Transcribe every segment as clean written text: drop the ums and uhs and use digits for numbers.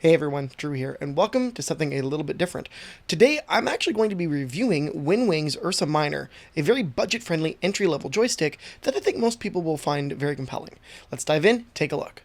Hey everyone, Drew here, and welcome to something a little bit different. Today, I'm actually going to be reviewing WinWing's Ursa Minor, a very budget-friendly entry-level joystick that I think most people will find very compelling. Let's dive in, take a look.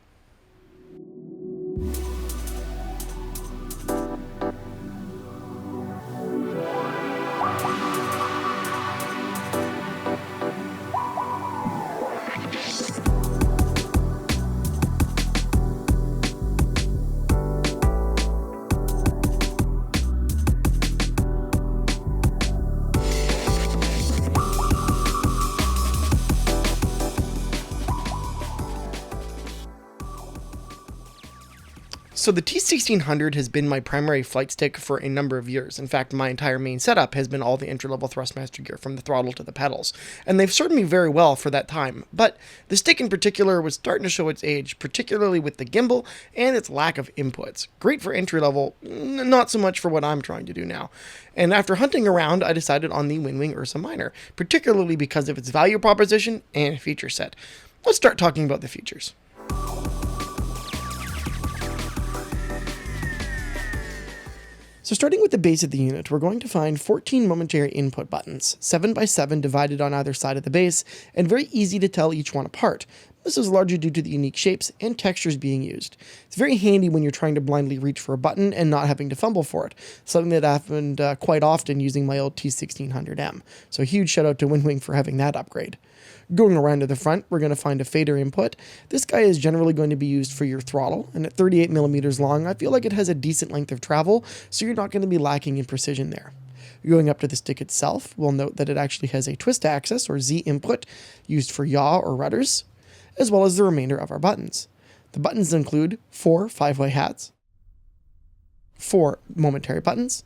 So the T1600 has been my primary flight stick for a number of years. In fact, my entire main setup has been all the entry-level Thrustmaster gear, from the throttle to the pedals, and they've served me very well for that time. But the stick in particular was starting to show its age, particularly with the gimbal and its lack of inputs. Great for entry-level, not so much for what I'm trying to do now. And after hunting around, I decided on the WinWing Ursa Minor, particularly because of its value proposition and feature set. Let's start talking about the features. So starting with the base of the unit, we're going to find 14 momentary input buttons, 7 by 7 divided on either side of the base, and very easy to tell each one apart. This is largely due to the unique shapes and textures being used. It's very handy when you're trying to blindly reach for a button and not having to fumble for it, something that happened quite often using my old T1600M. So a huge shout out to WinWing for having that upgrade. Going around to the front, we're going to find a fader input. This guy is generally going to be used for your throttle, and at 38 millimeters long, I feel like it has a decent length of travel, so you're not going to be lacking in precision there. Going up to the stick itself, we'll note that it actually has a twist axis, or Z input, used for yaw or rudders, as well as the remainder of our buttons. The buttons include 4 5-way hats, 4 momentary buttons,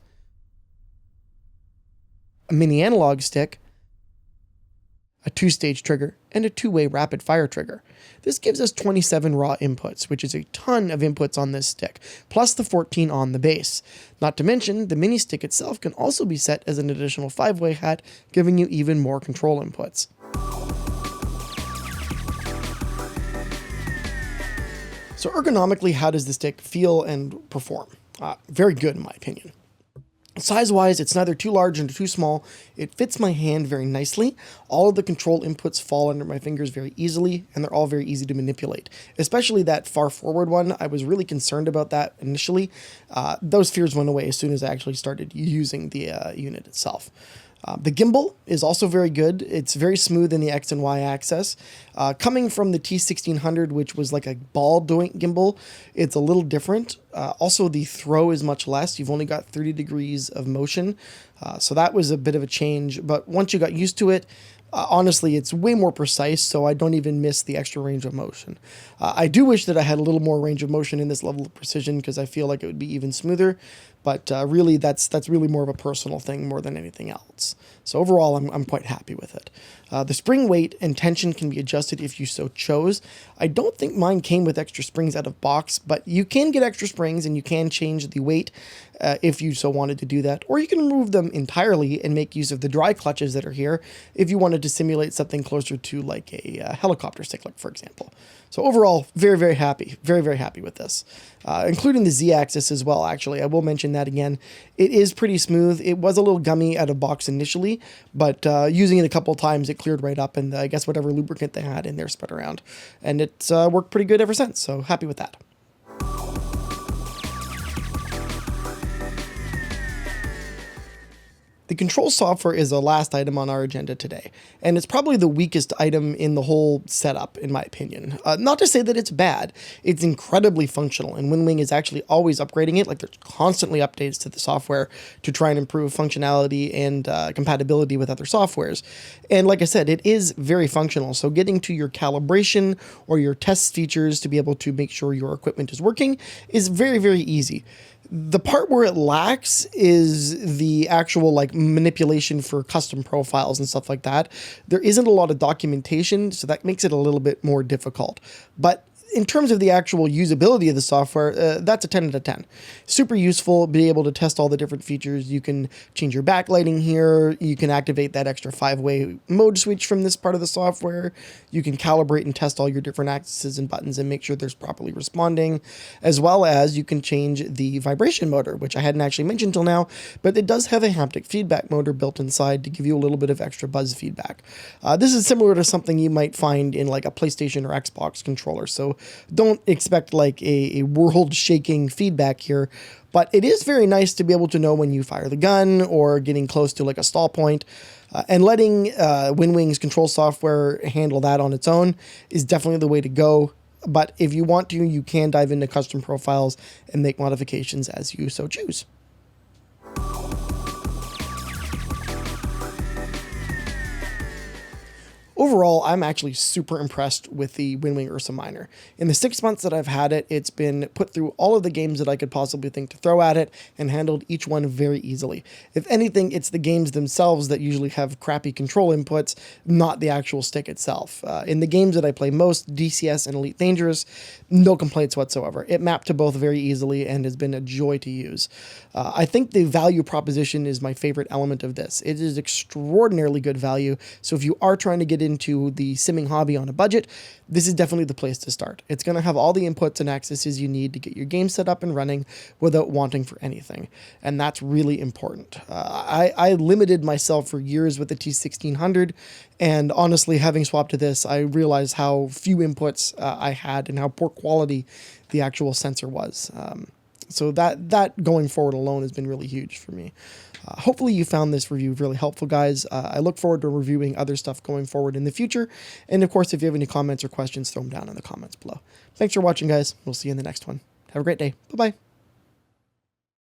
a mini analog stick, a 2-stage trigger, and a 2-way rapid fire trigger. This gives us 27 raw inputs, which is a ton of inputs on this stick, plus the 14 on the base. Not to mention, the mini stick itself can also be set as an additional 5-way hat, giving you even more control inputs. So ergonomically, how does the stick feel and perform? Very good in my opinion. Size-wise, it's neither too large nor too small. It fits my hand very nicely. All of the control inputs fall under my fingers very easily, and they're all very easy to manipulate. Especially that far forward one, I was really concerned about that initially. Those fears went away as soon as I actually started using the unit itself. The gimbal is also very good. It's very smooth in the X and Y axis. Coming from the T1600, which was like a ball joint gimbal, it's a little different. Also, the throw is much less. You've only got 30 degrees of motion. So that was a bit of a change. But once you got used to it, honestly, it's way more precise, so I don't even miss the extra range of motion. I do wish that I had a little more range of motion in this level of precision, because I feel like it would be even smoother, but really that's really more of a personal thing more than anything else. So overall, I'm quite happy with it. The spring weight and tension can be adjusted if you so chose. I don't think mine came with extra springs out of box, but you can get extra springs and you can change the weight if you so wanted to do that. Or you can remove them entirely and make use of the dry clutches that are here if you wanted to simulate something closer to like a helicopter cyclic, for example. So overall, very happy. Very happy with this. Including the Z-axis as well, actually. I will mention that again. It is pretty smooth. It was a little gummy out of box initially, but using it a couple of times, it cleared right up, and I guess whatever lubricant they had in there spread around. And it's worked pretty good ever since, so happy with that. The control software is the last item on our agenda today, and it's probably the weakest item in the whole setup, in my opinion. Not to say that it's bad, it's incredibly functional, and WinWing is actually always upgrading it. Like, there's constantly updates to the software to try and improve functionality and compatibility with other softwares. And like I said, it is very functional, so getting to your calibration or your test features to be able to make sure your equipment is working is very easy. The part where it lacks is the actual like manipulation for custom profiles and stuff like that. There isn't a lot of documentation, so that makes it a little bit more difficult. But in terms of the actual usability of the software, that's a 10 out of 10. Super useful, be able to test all the different features. You can change your backlighting here. You can activate that extra 5-way mode switch from this part of the software. You can calibrate and test all your different axes and buttons and make sure there's properly responding, as well as you can change the vibration motor, which I hadn't actually mentioned till now, but it does have a haptic feedback motor built inside to give you a little bit of extra buzz feedback. This is similar to something you might find in like a PlayStation or Xbox controller, so don't expect like a world-shaking feedback here, but it is very nice to be able to know when you fire the gun or getting close to like a stall point. And letting WinWing's control software handle that on its own is definitely the way to go. But if you want to, you can dive into custom profiles and make modifications as you so choose. Overall, I'm actually super impressed with the WinWing Ursa Minor. In the 6 months that I've had it, it's been put through all of the games that I could possibly think to throw at it and handled each one very easily. If anything, it's the games themselves that usually have crappy control inputs, not the actual stick itself. In the games that I play most, DCS and Elite Dangerous, no complaints whatsoever. It mapped to both very easily and has been a joy to use. I think the value proposition is my favorite element of this. It is extraordinarily good value, so if you are trying to get into the simming hobby on a budget, this is definitely the place to start. It's going to have all the inputs and accesses you need to get your game set up and running without wanting for anything, and that's really important. I limited myself for years with the T1600, and honestly, having swapped to this, I realized how few inputs I had and how poor quality the actual sensor was. So that going forward alone has been really huge for me. Hopefully you found this review really helpful, guys. I look forward to reviewing other stuff going forward in the future. And of course, if you have any comments or questions, throw them down in the comments below. Thanks for watching, guys. We'll see you in the next one. Have a great day. Bye-bye.